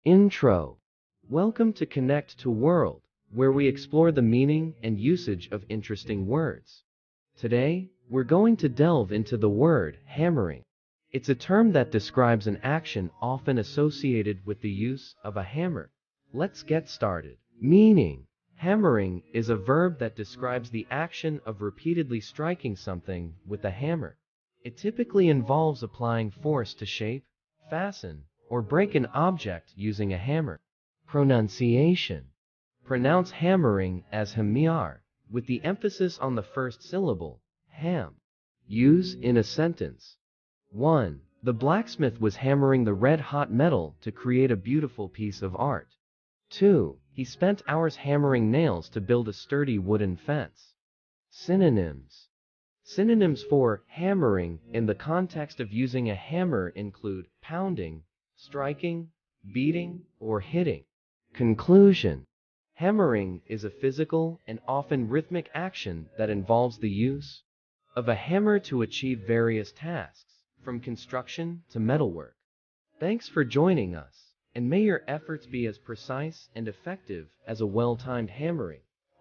Intro. Welcome to Connect to World, where we explore the meaning and usage of interesting words. Today, we're going to delve into the word hammering. It's a term that describes an action often associated with the use of a hammer. Let's get started. Meaning. Hammering is a verb that describes the action of repeatedly striking something with a hammer. It typically involves applying force to shape, fasten, or break an object using a hammer. Pronunciation. Pronounce hammering as ḥəmərɪŋ, with the emphasis on the first syllable, ham. Use in a sentence. 1. The blacksmith was hammering the red-hot metal to create a beautiful piece of art. 2. He spent hours hammering nails to build a sturdy wooden fence. Synonyms. Synonyms for hammering in the context of using a hammer include pounding, striking, beating, or hitting. Conclusion. Hammering is a physical and often rhythmic action that involves the use of a hammer to achieve various tasks, from construction to metalwork. Thanks for joining us, and may your efforts be as precise and effective as a well-timed hammering.